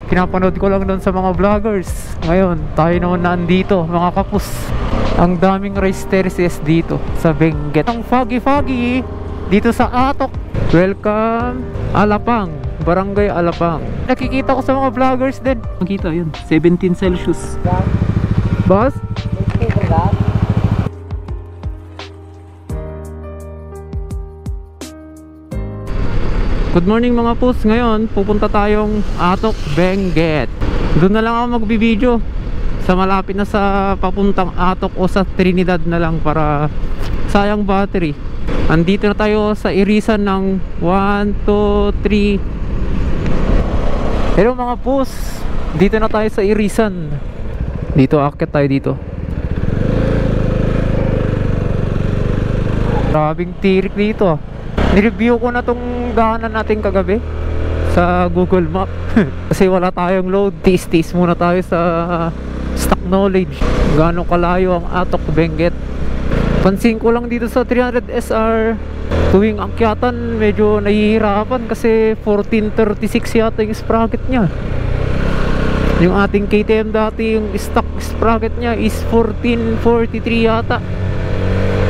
pinapanood ko lang doon sa mga vloggers. Ngayon, tayo naman nandito, mga kapus. Ang daming rice terraces dito sa Benguet. Ang foggy dito sa Atok. Welcome Alapang, Barangay Alapang. Nakikita ko sa mga vloggers din. Makita yun, 17 Celsius. Boss? Good morning mga pus. Ngayon pupunta tayong Atok, Benguet. Doon na lang ako magbibideo sa malapit na sa papuntang Atok o sa Trinidad na lang para sayang battery. Andito na tayo sa irisan ng 1, 2, 3. Hello mga pus, dito na tayo sa irisan. Dito, akit tayo dito. Grabing tirik dito. Nireview ko na tong daanan natin kagabi sa Google Map. Kasi wala tayong load. Tis muna tayo sa stock knowledge. Gaano kalayo ang Atok, Benguet. Pansin ko lang dito sa 300 SR, tuwing akyatan medyo nahihirapan kasi 1436 yata yung sprocket nya. Yung ating KTM dati, yung stock sprocket nya is 1443 yata,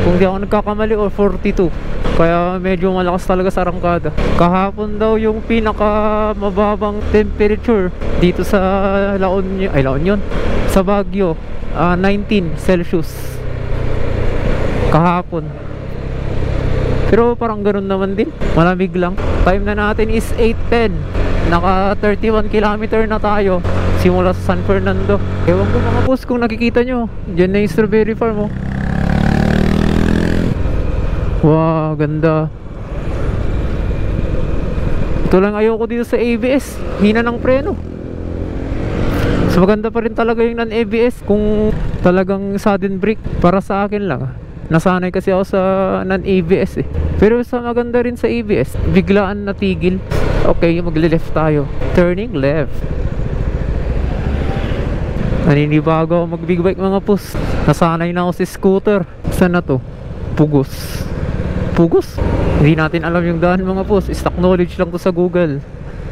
kung di ako nagkakamali, or 42. Kaya medyo malakas talaga sa arangkada. Kahapon daw yung pinaka mababang temperature dito sa La Union, sa Baguio, 19 Celsius kahapon. Pero parang ganun naman din, malamig lang. Time na natin is 8:10. Naka 31 km na tayo simula sa San Fernando. Ewan ko mga boss kung nakikita nyo, dyan na yung strawberry farm, oh. Wow, ganda. Ito lang ayoko dito sa ABS, hina ng preno. So maganda pa rin talaga yung non-ABS kung talagang sudden brake. Para sa akin lang, nasanay kasi ako sa non-ABS eh. Pero sa maganda rin sa ABS, biglaan natigil. Okay, magle-left tayo. Turning left. Naninibago ako mag-big bike mga pus. Nasanay na ako sa scooter. Saan na to? Pugos. Hindi natin alam yung daan mga pus. Stock knowledge lang to sa Google.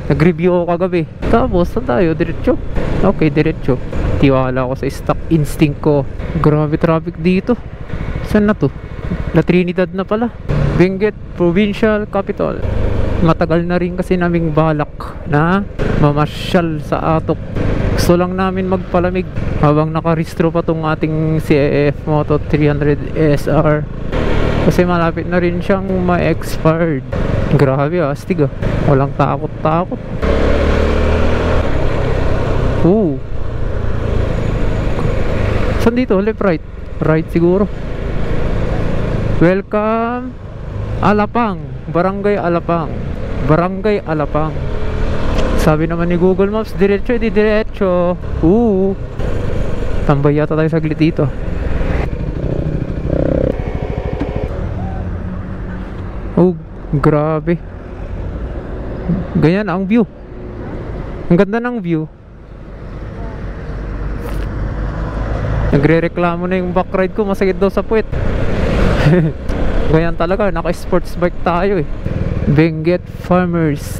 Nag-review ako kagabi. Tapos saan tayo? Diretso? Okay, diretso. Tiwala ako sa stock instinct ko. Grabe traffic dito. Saan na to? La Trinidad na pala. Benguet Provincial Capital. Matagal na rin kasi naming balak na mamasyal sa Atok. Gusto lang namin magpalamig habang nakaristro pa tong ating CAF Moto 300 SR. Kasi malapit na rin siyang ma-expired. Grabe astig ah. Walang takot. Saan dito? Left, right? Right siguro. Welcome Alapang, Barangay Alapang. Barangay Alapang. Sabi naman ni Google Maps, diretso, di diretso. Tambay yata tayo saglit dito. Oh, grabe. Ganyan ang view. Ang ganda ng view. Nagre-reklamo na yung backride ko, masakit daw sa puwet. Ganyan talaga, naka-sports bike tayo eh. Benguet Farmers.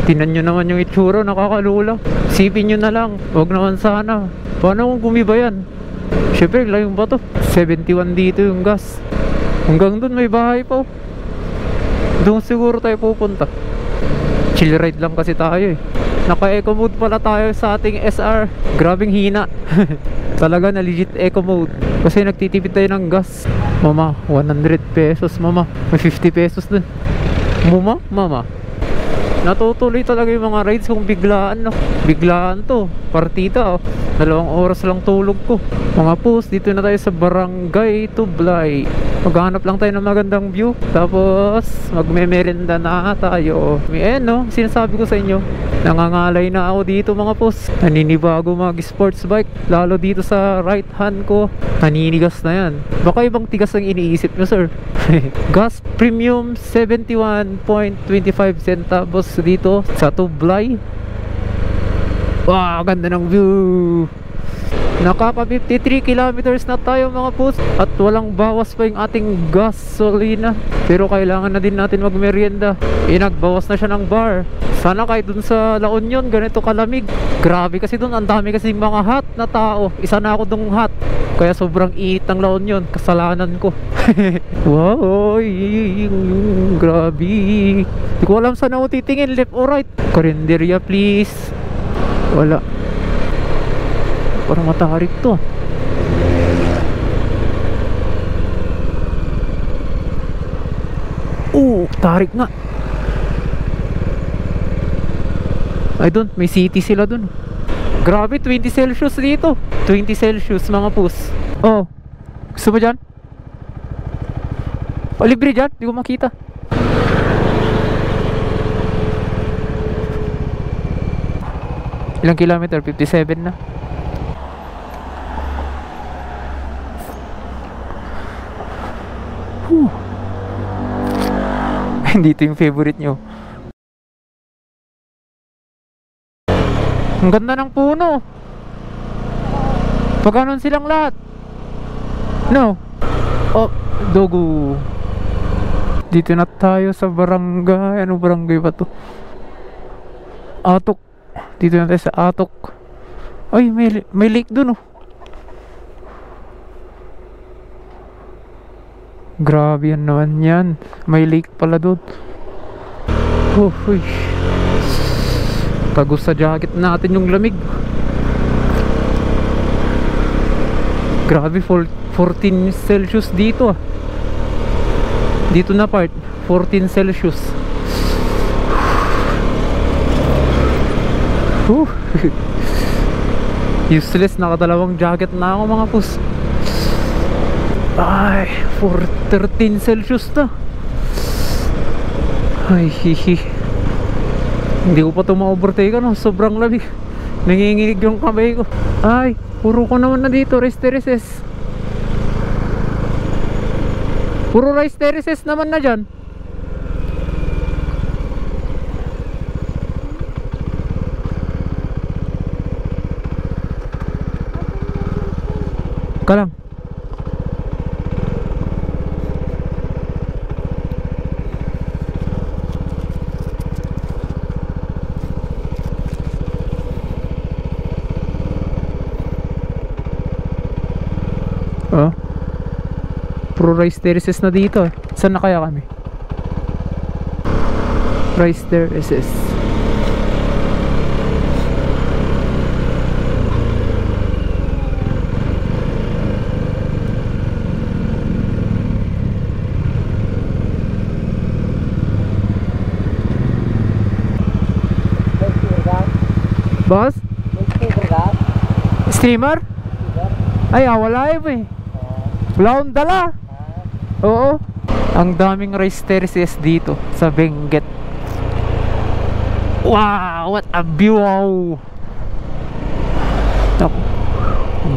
Tingnan nyo naman yung itsura, nakakalula. Sipin nyo na lang, wag naman sana. Paano kung gumiba yan? Syempre, layong ba to? 71 dito yung gas. Hanggang dun may bahay pa oh. Doon siguro tayo pupunta. Chill ride lang kasi tayo eh. Naka eco mode pala tayo sa ating SR. Grabing hina. Talaga na legit eco mode. Kasi nagtitipid tayo ng gas. Mama, 100 pesos mama. May 50 pesos dun. Mama. Natutuloy talaga yung mga rides kung biglaan no. Biglaan to. Partida oh. 2 oras lang tulog ko. Mga pus, dito na tayo sa Barangay Tublay. Maghanap lang tayo ng magandang view. Tapos magme-merenda na tayo. No, sinasabi ko sa inyo, nangangalay na ako dito mga pus. Naninibago mag sports bike. Lalo dito sa right hand ko. Naninigas na yan. Baka ibang tigas ang iniisip nyo sir. Gas premium 71.25 centavos dito sa Tublay. Wow, ganda ng view. Nakaka 53 kilometers na tayo mga pus. At walang bawas pa yung ating gasolina. Pero kailangan na din natin magmerienda. Nagbawas na siya ng bar. Sana kahit dun sa La Union ganito kalamig. Grabe kasi dun, ang dami kasi mga hot na tao. Isa na ako dun hot. Kaya sobrang init ng La Union. Kasalanan ko. Wow, grabe. Hindi ko alam saan ako titingin, left or right. Karinderya please. Wala. Parang matarik to. Tarik nga. Ay doon, may city sila doon. Grabe, 20 Celsius dito. 20 Celsius mga pus. Oh, gusto mo dyan? O libre dyan, di ko makita. Ilang kilometer? 57 na. Hindi ito yung favorite nyo. Ang ganda ng puno. Pagkanon silang lahat. No. Oh, dogo. Dito na tayo sa barangay. Ano barangay ba to? Atok. Dito na tayo sa Atok. Ay, may lake dun oh. Grabe yan naman yan. May lake pala doon. Uy. Tagos sa jacket natin yung lamig. Grabe, 14 Celsius dito ah. Dito na part 14 Celsius. Useless, nakadalawang jacket na ako mga pus. Ay, 13 Celsius na. Ay, hihi. Hindi ko pa ito ma-overtake no? Sobrang lamig. Nanginginig yung kamay ko. Ay, puro ko naman na dito, rice terraces. Puro rice terraces naman na dyan. Kalang. Oh. Pro rice terraces na dito. Saan na kaya kami? Rice terraces. Boss? Streamer? Ay, wala eh. Wala akong dala. Oo. Ang daming rice terraces dito sa Benguet. Wow, what a view. Wow.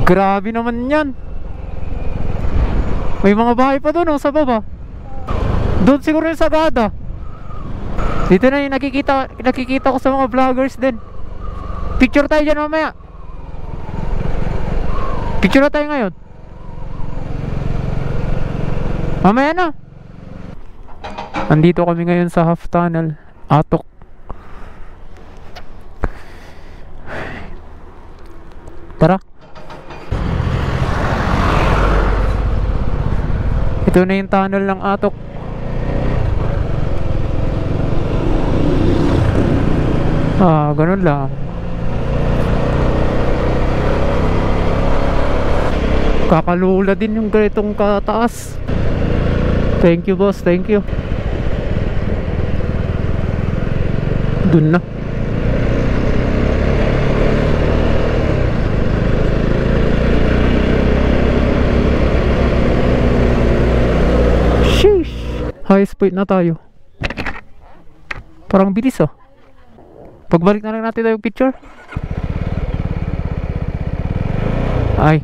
Grabe naman yan. May mga bahay pa doon sa baba. Doon siguro yung Sagada. Dito na yung nakikita ko sa mga vloggers din. Picture tayo dyan mamaya. Picture na tayo ngayon. Mamaya na. Andito kami ngayon sa half tunnel Atok. Tara. Ito na yung tunnel ng Atok. Ganun lang. Kakalula din yung ganitong kataas. Thank you boss, thank you. Dun na. Sheesh. Highest point na tayo. Parang bilis oh. Pagbalik na lang natin tayo picture. Ay.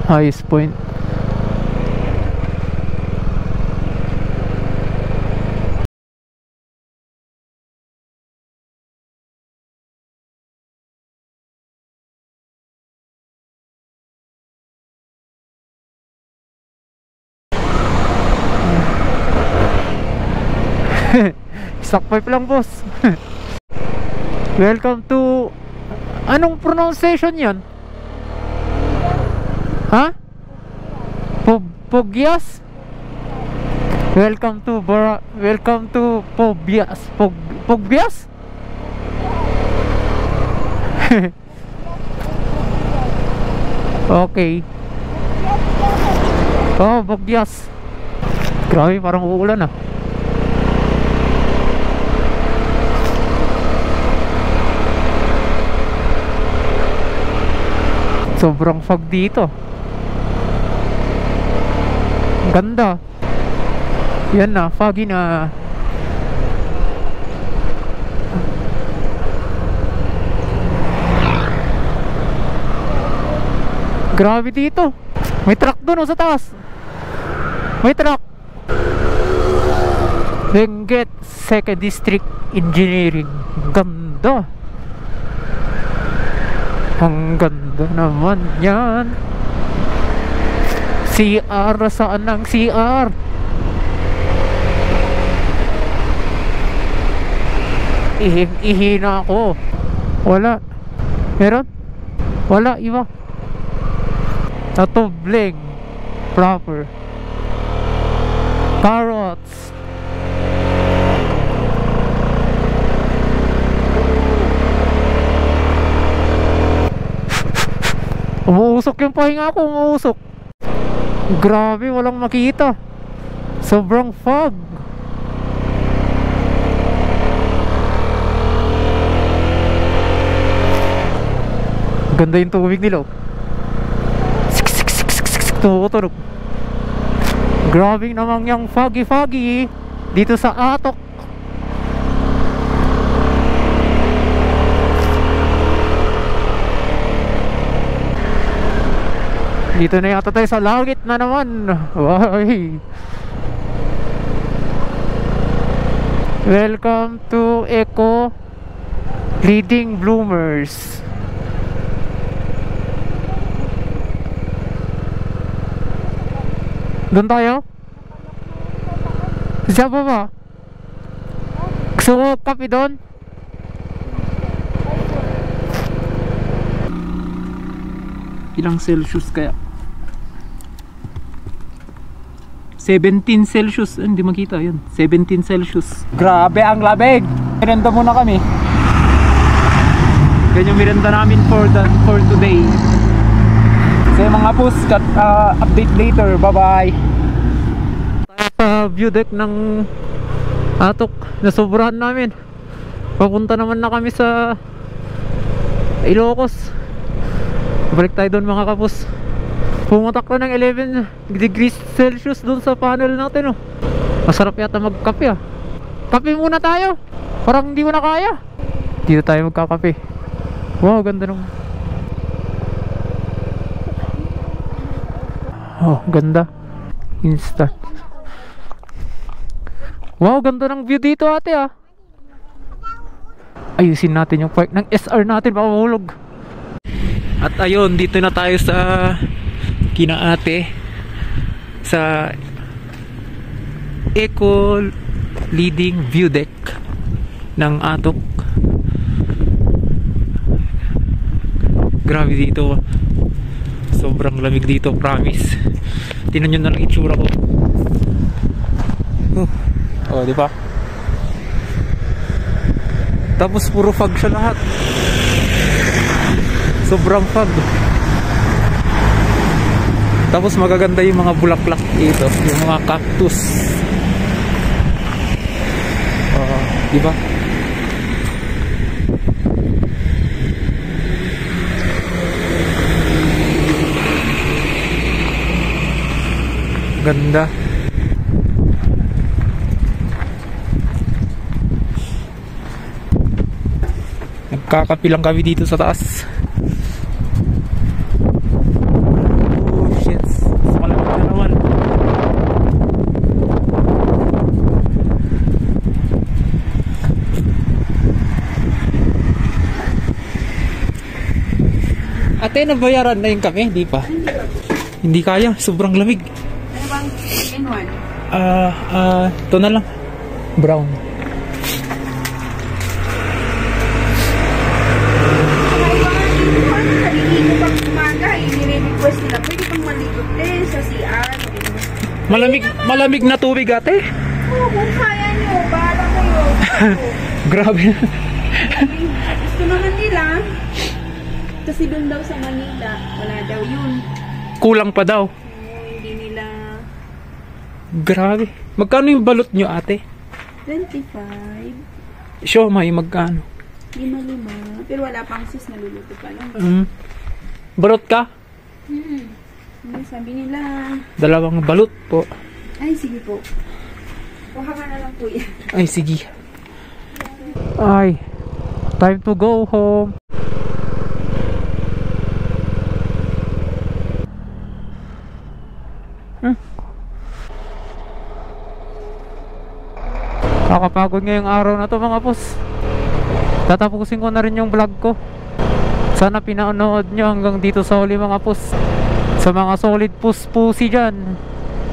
Highest point. Stock pipe lang, boss. Welcome to... Anong pronunciation yan? Ha? Pogyas? Welcome to Pogyas. Pogyas? Okay. Oh, Pogyas. Grabe, parang uulan ah. Sobrang fog dito. Ganda. Yan na, foggy na. Grabe dito. May truck doon sa taas. May truck. Benguet 2nd District Engineering. Ganda. Ang ganda naman yan. CR, saan ang CR? Ihing-ihi na ako. Wala. Meron? Wala, iba. Natubling. Proper. Carrots. Umuusok yung pahinga ko, umuusok. Grabe, walang makita. Sobrang fog. Ganda yung tubig nila. Tumutunog. Grabe naman yung foggy dito sa Atok. Dito na yata tayo sa langit na naman. Why? Welcome to Eco Leading Bloomers. Doon tayo? Siya ba? Gusto mo kape doon? Ilang Celsius kaya? 17 Celsius. Hindi makita yun. 17 Celsius. Grabe ang lamig. Merenda muna kami. Ganyan merenda namin for today. So mga boss, update later. Bye bye. Sa view deck ng Atok, nasobrahan namin. Papunta naman na kami sa Ilocos. Balik tayo doon mga kapos. Pumatak na ng 11 degrees Celsius doon sa panel natin, oh. Masarap yata magkape ah. Kape muna tayo. Parang hindi mo na kaya. Dito tayo magkakape. Wow, ganda nung. Oh, ganda. Instant. Wow, ganda ng view dito ate ah. Ayusin natin yung park ng SR natin, baka mahulog. At ayun, dito na tayo sa kina ate sa Eco Leading View Deck ng Atok. Grabe dito. Sobrang lamig dito, promise. Tingnan nyo na lang itsura ko. Oh, di ba? Tapos puro fog siya lahat. Sobrang fog. Tapos magaganda yung mga bulaklak dito, yung mga cactus. Di ba? Ganda. Nagkakapilang kami dito sa taas. Oh shit, malamig na naman. Ate, nabayaran na yung kami? Di pa. Hindi kaya, sobrang lamig. Ano bang in one? Ito na lang. Brown. Malamig na tubig ate. Oo, kung kaya nyo, bahala kayo. Grabe. Gusto naman nila. Kasi doon daw sa Manila, wala daw yun. Kulang pa daw. Oo, hindi nila Grabe. Magkano yung balot nyo ate? 25, Siomay magkano? 5. Pero wala pang sis, naluluto pa lang. Balot ka? Ano sabi nila? 2 balot po. Ay, sige po. Kuha ka na lang po yan. Ay sige. Ay, time to go home. Kakapagod ngayong araw na to mga pus. Tatapusin ko na rin yung vlog ko. Sana pinanood nyo hanggang dito sa huli mga pus. Sa mga solid pus-pusi dyan,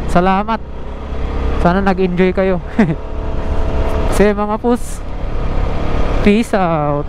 salamat. Sana nag-enjoy kayo. Sige mga pus, peace out.